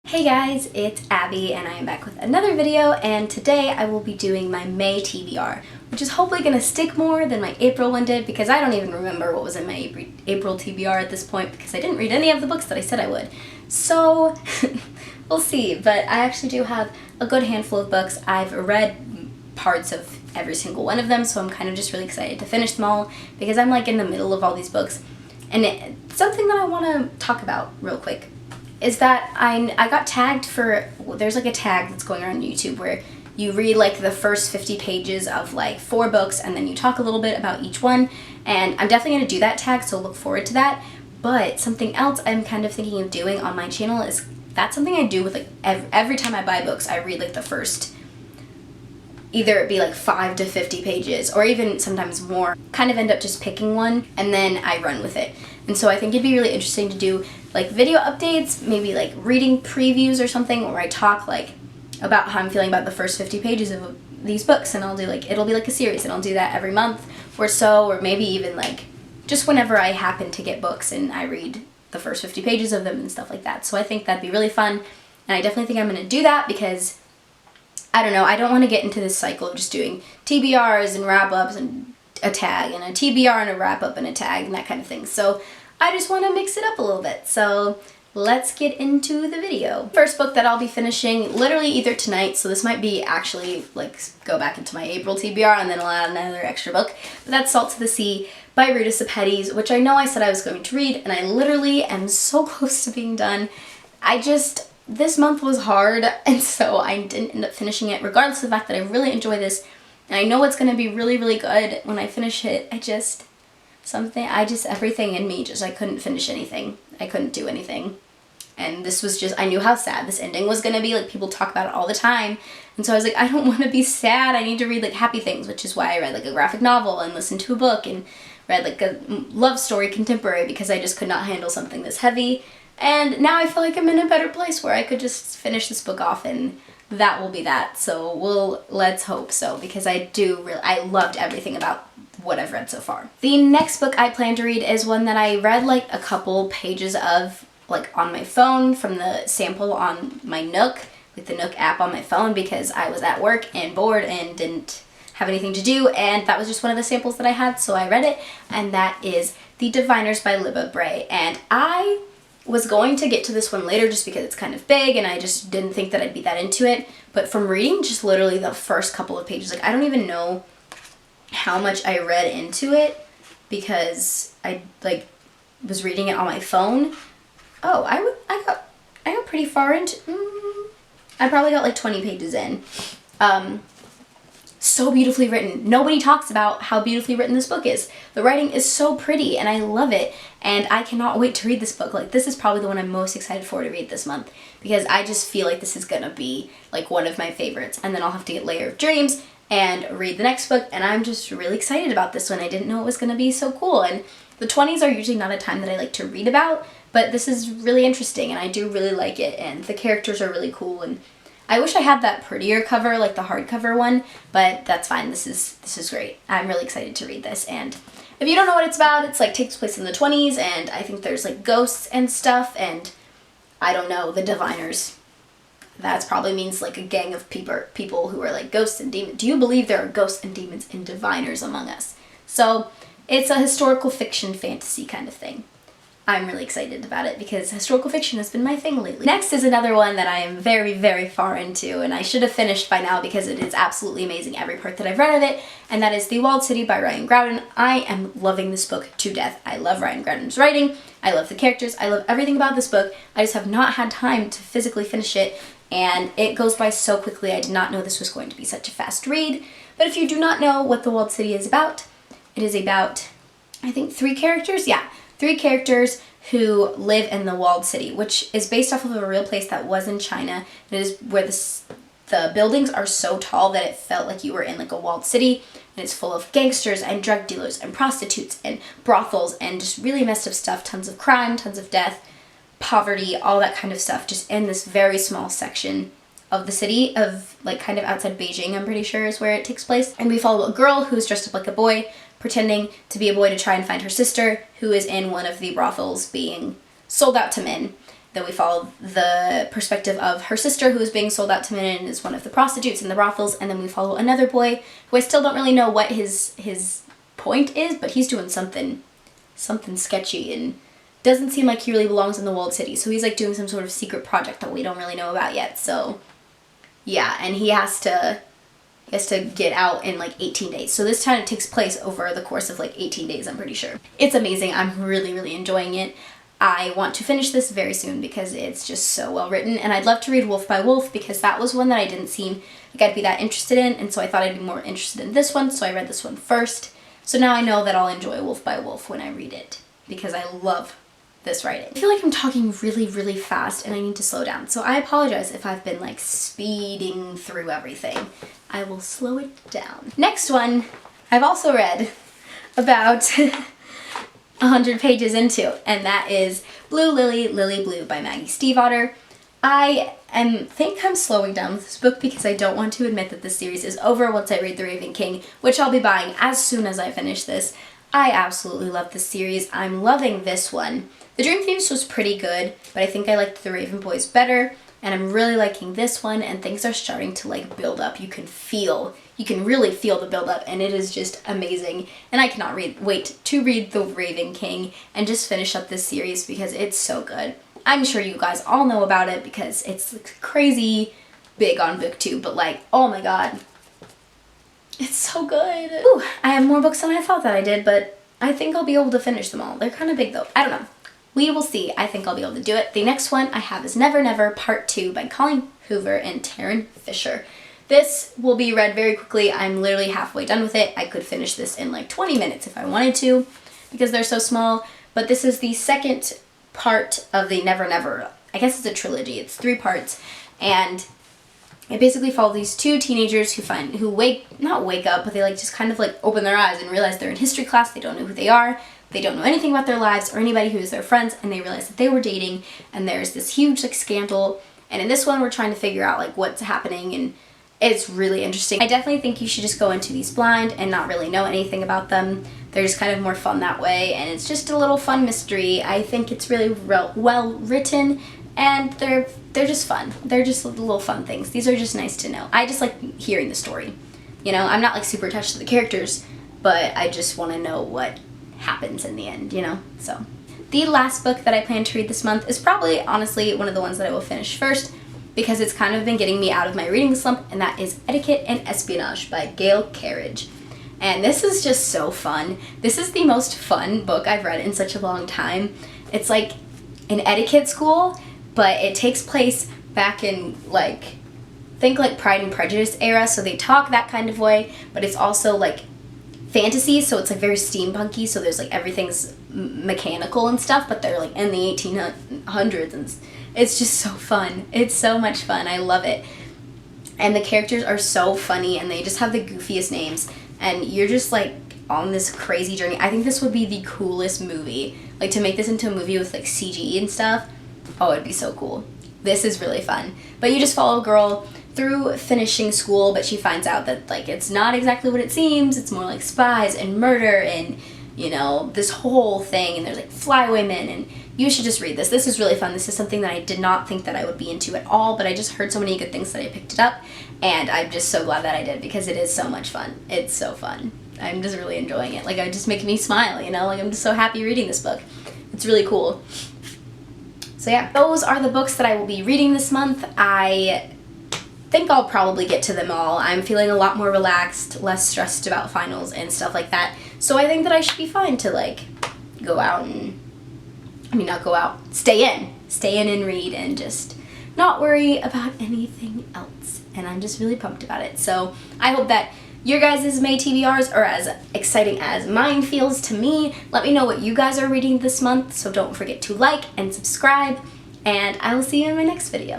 Hey guys, it's Abby and I am back with another video, and today I will be doing my May TBR, which is hopefully going to stick more than my April one did, because I don't even remember what was in my April TBR at this point because I didn't read any of the books that I said I would. So we'll see, but I actually do have a good handful of books. I've read parts of every single one of them, so I'm kind of just really excited to finish them all because I'm like in the middle of all these books. And something that I want to talk about real quick is that I got tagged for, there's like a tag that's going around YouTube where you read like the first 50 pages of like 4 books and then you talk a little bit about each one, and I'm definitely going to do that tag, so look forward to that. But something else I'm kind of thinking of doing on my channel is, that's something I do with like every time I buy books, I read like the first, either it be like 5 to 50 pages or even sometimes more, kind of end up just picking one and then I run with it. And so I think it'd be really interesting to do like video updates, maybe like reading previews or something, where I talk like about how I'm feeling about the first 50 pages of these books, and I'll do like, it'll be like a series, and I'll do that every month or so, or maybe even like just whenever I happen to get books and I read the first 50 pages of them and stuff like that. So I think that'd be really fun, and I definitely think I'm going to do that because I don't know, I don't want to get into this cycle of just doing TBRs and wrap-ups and a tag and a TBR and a wrap-up and a tag and that kind of thing. So I just want to mix it up a little bit. So let's get into the video. First book that I'll be finishing literally either tonight, so this might be actually like go back into my April TBR and then I'll add another extra book, but that's Salt to the Sea by Rita Sepetys, which I know I said I was going to read, and I literally am so close to being done. This month was hard, and so I didn't end up finishing it, regardless of the fact that I really enjoy this, and I know it's going to be really, really good when I finish it. Everything in me I couldn't finish anything. I couldn't do anything. And this was just, I knew how sad this ending was going to be. Like, people talk about it all the time. And so I was like, I don't want to be sad. I need to read, like, happy things, which is why I read, like, a graphic novel and listened to a book and read, like, a love story contemporary, because I just could not handle something this heavy. And now I feel like I'm in a better place where I could just finish this book off and that will be that. So let's hope so, because I loved everything about what I've read so far. The next book I plan to read is one that I read like a couple pages of like on my phone from the sample on my Nook, with the Nook app on my phone, because I was at work and bored and didn't have anything to do, and that was just one of the samples that I had, so I read it, and that is The Diviners by Libba Bray. And I was going to get to this one later just because it's kind of big and I just didn't think that I'd be that into it, but from reading just literally the first couple of pages, like I don't even know how much I read into it because I like was reading it on my phone. Oh, I got pretty far into, I probably got like 20 pages in. So beautifully written. Nobody talks about how beautifully written this book is. The writing is so pretty and I love it, and I cannot wait to read this book. Like, this is probably the one I'm most excited for to read this month, because I just feel like this is gonna be like one of my favorites, and then I'll have to get Layer of Dreams and read the next book, and I'm just really excited about this one. I didn't know it was gonna be so cool, and the 20s are usually not a time that I like to read about, but this is really interesting and I do really like it, and the characters are really cool, and I wish I had that prettier cover, like the hardcover one, but that's fine. This is great. I'm really excited to read this, and if you don't know what it's about, it's like takes place in the 20s, and I think there's like ghosts and stuff, and I don't know, the Diviners. That probably means like a gang of people who are like ghosts and demons. Do you believe there are ghosts and demons and diviners among us? So it's a historical fiction fantasy kind of thing. I'm really excited about it because historical fiction has been my thing lately. Next is another one that I am very, very far into, and I should have finished by now because it is absolutely amazing, every part that I've read of it, and that is The Walled City by Ryan Groudon. I am loving this book to death. I love Ryan Groudon's writing, I love the characters, I love everything about this book. I just have not had time to physically finish it, and it goes by so quickly. I did not know this was going to be such a fast read, but if you do not know what The Walled City is about, it is about, I think, 3 characters? Yeah. 3 characters who live in the Walled City, which is based off of a real place that was in China. It is where the buildings are so tall that it felt like you were in like a walled city, and it's full of gangsters and drug dealers and prostitutes and brothels and just really messed up stuff, tons of crime, tons of death, poverty, all that kind of stuff, just in this very small section of the city, of like kind of outside Beijing, I'm pretty sure is where it takes place. And we follow a girl who's dressed up like a boy, pretending to be a boy to try and find her sister, who is in one of the brothels being sold out to men. Then we follow the perspective of her sister, who is being sold out to men and is one of the prostitutes in the brothels. And then we follow another boy who I still don't really know what his point is, but he's doing something sketchy and doesn't seem like he really belongs in the walled city. So he's like doing some sort of secret project that we don't really know about yet. So yeah, and he has to get out in like 18 days. So this time it takes place over the course of like 18 days, I'm pretty sure. It's amazing. I'm really, really enjoying it. I want to finish this very soon because it's just so well written, and I'd love to read Wolf by Wolf because that was one that I didn't seem like I'd be that interested in, and so I thought I'd be more interested in this one, so I read this one first. So now I know that I'll enjoy Wolf by Wolf when I read it because I love this writing. I feel like I'm talking really, really fast and I need to slow down, so I apologize if I've been like speeding through everything. I will slow it down. Next one I've also read about 100 pages into, and that is Blue Lily, Lily Blue by Maggie Stiefvater. I think I'm slowing down with this book because I don't want to admit that this series is over once I read The Raven King, which I'll be buying as soon as I finish this. I absolutely love this series. I'm loving this one. The Dream Thieves was pretty good, but I think I liked The Raven Boys better, and I'm really liking this one, and things are starting to like build up. You can really feel the build up, and it is just amazing. And I cannot wait to read The Raven King and just finish up this series because it's so good. I'm sure you guys all know about it because it's like crazy big on BookTube, but like, oh my god, it's so good. Ooh, I have more books than I thought that I did, but I think I'll be able to finish them all. They're kind of big though. I don't know. We will see. I think I'll be able to do it. The next one I have is Nevernever Part 2 by Colleen Hoover and Taryn Fisher. This will be read very quickly. I'm literally halfway done with it. I could finish this in like 20 minutes if I wanted to because they're so small. But this is the second part of the Nevernever. I guess it's a trilogy. It's 3 parts. And it basically follows these 2 teenagers who not wake up, but they like just kind of like open their eyes and realize they're in history class. They don't know who they are. They don't know anything about their lives or anybody who is their friends, and they realize that they were dating, and there's this huge like scandal. And in this one, we're trying to figure out like what's happening, and it's really interesting. I definitely think you should just go into these blind and not really know anything about them. They're just kind of more fun that way, and it's just a little fun mystery. I think it's really well written, and they're just fun. They're just little fun things. These are just nice to know. I just like hearing the story. You know, I'm not like super attached to the characters, but I just want to know what happens in the end, you know? So the last book that I plan to read this month is probably honestly one of the ones that I will finish first because it's kind of been getting me out of my reading slump, and that is Etiquette and Espionage by Gail Carriage. And this is just so fun. This is the most fun book I've read in such a long time. It's like an etiquette school, but it takes place back in like, think like Pride and Prejudice era, so they talk that kind of way, but it's also like fantasy, so it's like very steampunky, so there's like everything's mechanical and stuff, but they're like in the 1800s, and it's just so fun. It's so much fun. I love it. And the characters are so funny, and they just have the goofiest names, and you're just like on this crazy journey. I think this would be the coolest movie, like to make this into a movie with like CG and stuff. Oh, it'd be so cool. This is really fun. But you just follow a girl through finishing school, but she finds out that like it's not exactly what it seems. It's more like spies and murder and, you know, this whole thing, and there's like fly women, and you should just read this. This is really fun. This is something that I did not think that I would be into at all, but I just heard so many good things that I picked it up, and I'm just so glad that I did because it is so much fun. It's so fun. I'm just really enjoying it. Like, it just makes me smile, you know? Like, I'm just so happy reading this book. It's really cool. So yeah, those are the books that I will be reading this month. I think I'll probably get to them all. I'm feeling a lot more relaxed, less stressed about finals and stuff like that. So I think that I should be fine to like go out and, not go out, stay in and read and just not worry about anything else. And I'm just really pumped about it. So I hope that your guys' May TBRs are as exciting as mine feels to me. Let me know what you guys are reading this month, so don't forget to like and subscribe, and I will see you in my next video.